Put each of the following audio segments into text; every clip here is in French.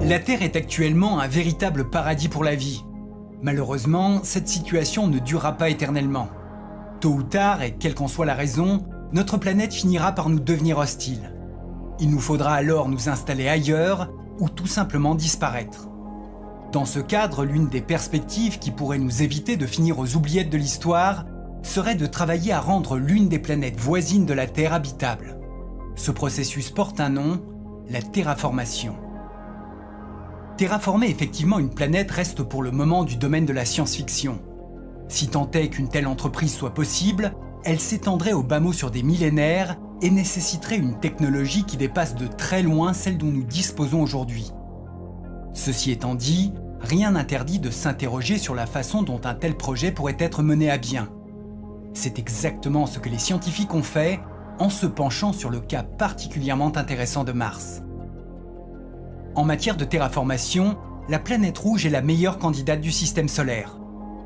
La Terre est actuellement un véritable paradis pour la vie. Malheureusement, cette situation ne durera pas éternellement. Tôt ou tard, et quelle qu'en soit la raison, notre planète finira par nous devenir hostile. Il nous faudra alors nous installer ailleurs ou tout simplement disparaître. Dans ce cadre, l'une des perspectives qui pourrait nous éviter de finir aux oubliettes de l'histoire serait de travailler à rendre l'une des planètes voisines de la Terre habitable. Ce processus porte un nom, la terraformation. Terraformer effectivement une planète reste pour le moment du domaine de la science-fiction. Si tant est qu'une telle entreprise soit possible, elle s'étendrait au bas mot sur des millénaires et nécessiterait une technologie qui dépasse de très loin celle dont nous disposons aujourd'hui. Ceci étant dit, rien n'interdit de s'interroger sur la façon dont un tel projet pourrait être mené à bien. C'est exactement ce que les scientifiques ont fait en se penchant sur le cas particulièrement intéressant de Mars. En matière de terraformation, la planète rouge est la meilleure candidate du système solaire.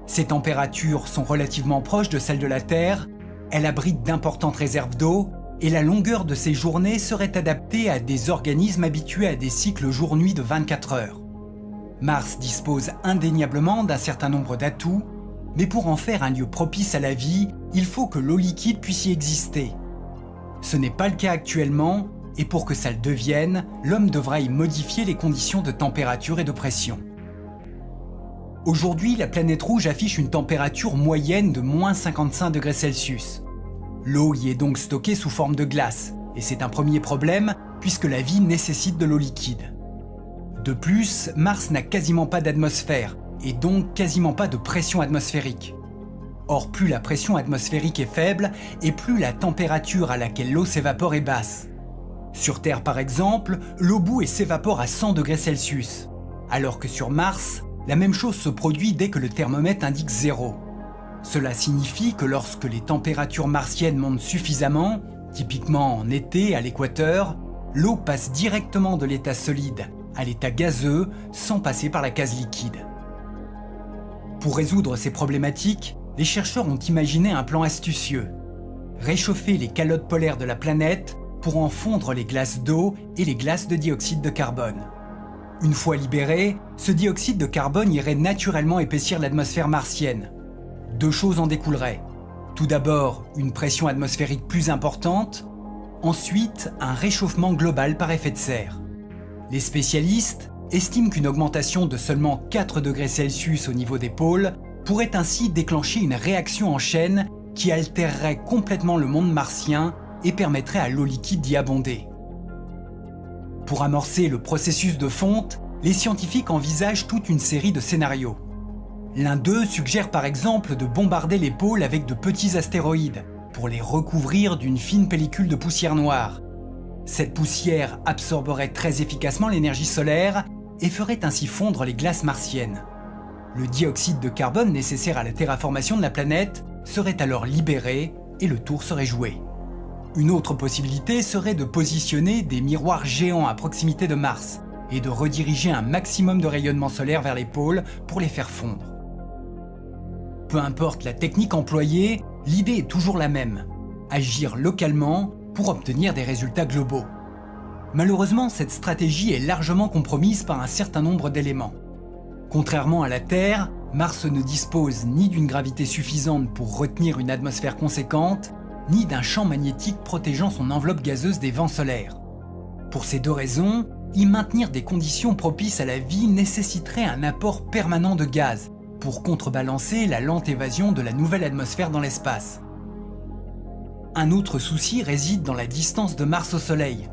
Ses températures sont relativement proches de celles de la Terre, elle abrite d'importantes réserves d'eau et la longueur de ses journées serait adaptée à des organismes habitués à des cycles jour-nuit de 24 heures. Mars dispose indéniablement d'un certain nombre d'atouts, mais pour en faire un lieu propice à la vie, il faut que l'eau liquide puisse y exister. Ce n'est pas le cas actuellement, et pour que ça le devienne, l'homme devra y modifier les conditions de température et de pression. Aujourd'hui, la planète rouge affiche une température moyenne de moins 55 degrés Celsius. L'eau y est donc stockée sous forme de glace, et c'est un premier problème puisque la vie nécessite de l'eau liquide. De plus, Mars n'a quasiment pas d'atmosphère, et donc quasiment pas de pression atmosphérique. Or, plus la pression atmosphérique est faible, et plus la température à laquelle l'eau s'évapore est basse. Sur Terre par exemple, l'eau bout et s'évapore à 100 degrés Celsius, alors que sur Mars, la même chose se produit dès que le thermomètre indique 0. Cela signifie que lorsque les températures martiennes montent suffisamment, typiquement en été à l'équateur, l'eau passe directement de l'état solide à l'état gazeux sans passer par la case liquide. Pour résoudre ces problématiques, les chercheurs ont imaginé un plan astucieux. Réchauffer les calottes polaires de la planète pour en fondre les glaces d'eau et les glaces de dioxyde de carbone. Une fois libéré, ce dioxyde de carbone irait naturellement épaissir l'atmosphère martienne. Deux choses en découleraient. Tout d'abord, une pression atmosphérique plus importante. Ensuite, un réchauffement global par effet de serre. Les spécialistes estiment qu'une augmentation de seulement 4 degrés Celsius au niveau des pôles pourrait ainsi déclencher une réaction en chaîne qui altérerait complètement le monde martien et permettrait à l'eau liquide d'y abonder. Pour amorcer le processus de fonte, les scientifiques envisagent toute une série de scénarios. L'un d'eux suggère par exemple de bombarder les pôles avec de petits astéroïdes pour les recouvrir d'une fine pellicule de poussière noire. Cette poussière absorberait très efficacement l'énergie solaire et ferait ainsi fondre les glaces martiennes. Le dioxyde de carbone nécessaire à la terraformation de la planète serait alors libéré et le tour serait joué. Une autre possibilité serait de positionner des miroirs géants à proximité de Mars et de rediriger un maximum de rayonnement solaire vers les pôles pour les faire fondre. Peu importe la technique employée, l'idée est toujours la même, agir localement pour obtenir des résultats globaux. Malheureusement, cette stratégie est largement compromise par un certain nombre d'éléments. Contrairement à la Terre, Mars ne dispose ni d'une gravité suffisante pour retenir une atmosphère conséquente, ni d'un champ magnétique protégeant son enveloppe gazeuse des vents solaires. Pour ces deux raisons, y maintenir des conditions propices à la vie nécessiterait un apport permanent de gaz pour contrebalancer la lente évasion de la nouvelle atmosphère dans l'espace. Un autre souci réside dans la distance de Mars au Soleil.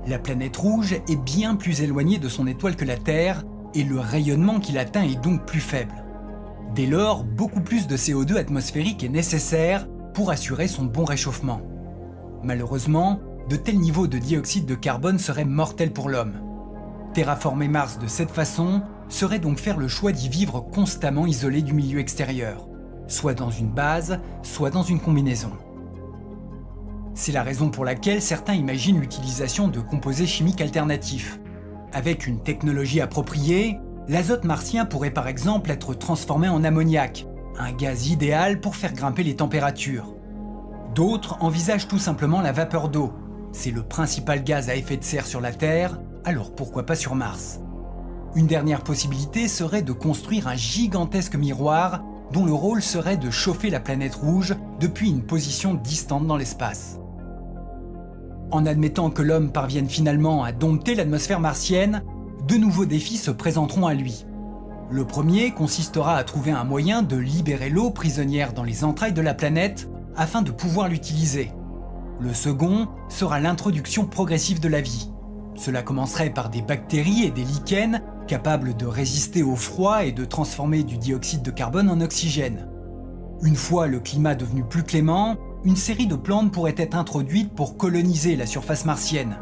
La planète rouge est bien plus éloignée de son étoile que la Terre et le rayonnement qu'il atteint est donc plus faible. Dès lors, beaucoup plus de CO2 atmosphérique est nécessaire pour assurer son bon réchauffement. Malheureusement, de tels niveaux de dioxyde de carbone seraient mortels pour l'homme. Terraformer Mars de cette façon serait donc faire le choix d'y vivre constamment isolé du milieu extérieur, soit dans une base, soit dans une combinaison. C'est la raison pour laquelle certains imaginent l'utilisation de composés chimiques alternatifs. Avec une technologie appropriée, l'azote martien pourrait par exemple être transformé en ammoniac, un gaz idéal pour faire grimper les températures. D'autres envisagent tout simplement la vapeur d'eau. C'est le principal gaz à effet de serre sur la Terre, alors pourquoi pas sur Mars? Une dernière possibilité serait de construire un gigantesque miroir dont le rôle serait de chauffer la planète rouge depuis une position distante dans l'espace. En admettant que l'homme parvienne finalement à dompter l'atmosphère martienne, de nouveaux défis se présenteront à lui. Le premier consistera à trouver un moyen de libérer l'eau prisonnière dans les entrailles de la planète afin de pouvoir l'utiliser. Le second sera l'introduction progressive de la vie. Cela commencerait par des bactéries et des lichens capables de résister au froid et de transformer du dioxyde de carbone en oxygène. Une fois le climat devenu plus clément, une série de plantes pourrait être introduite pour coloniser la surface martienne.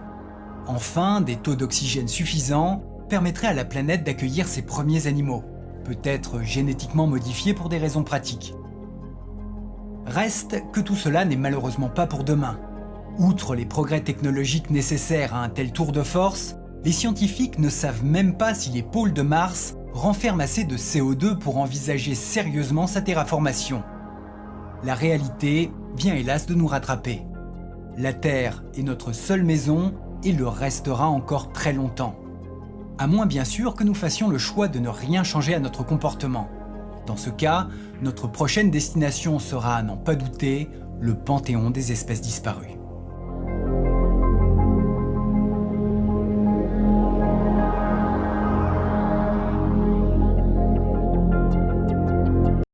Enfin, des taux d'oxygène suffisants permettraient à la planète d'accueillir ses premiers animaux, peut-être génétiquement modifiés pour des raisons pratiques. Reste que tout cela n'est malheureusement pas pour demain. Outre les progrès technologiques nécessaires à un tel tour de force, les scientifiques ne savent même pas si les pôles de Mars renferment assez de CO2 pour envisager sérieusement sa terraformation. La réalité vient hélas de nous rattraper. La Terre est notre seule maison et le restera encore très longtemps. À moins bien sûr que nous fassions le choix de ne rien changer à notre comportement. Dans ce cas, notre prochaine destination sera, à n'en pas douter, le panthéon des espèces disparues.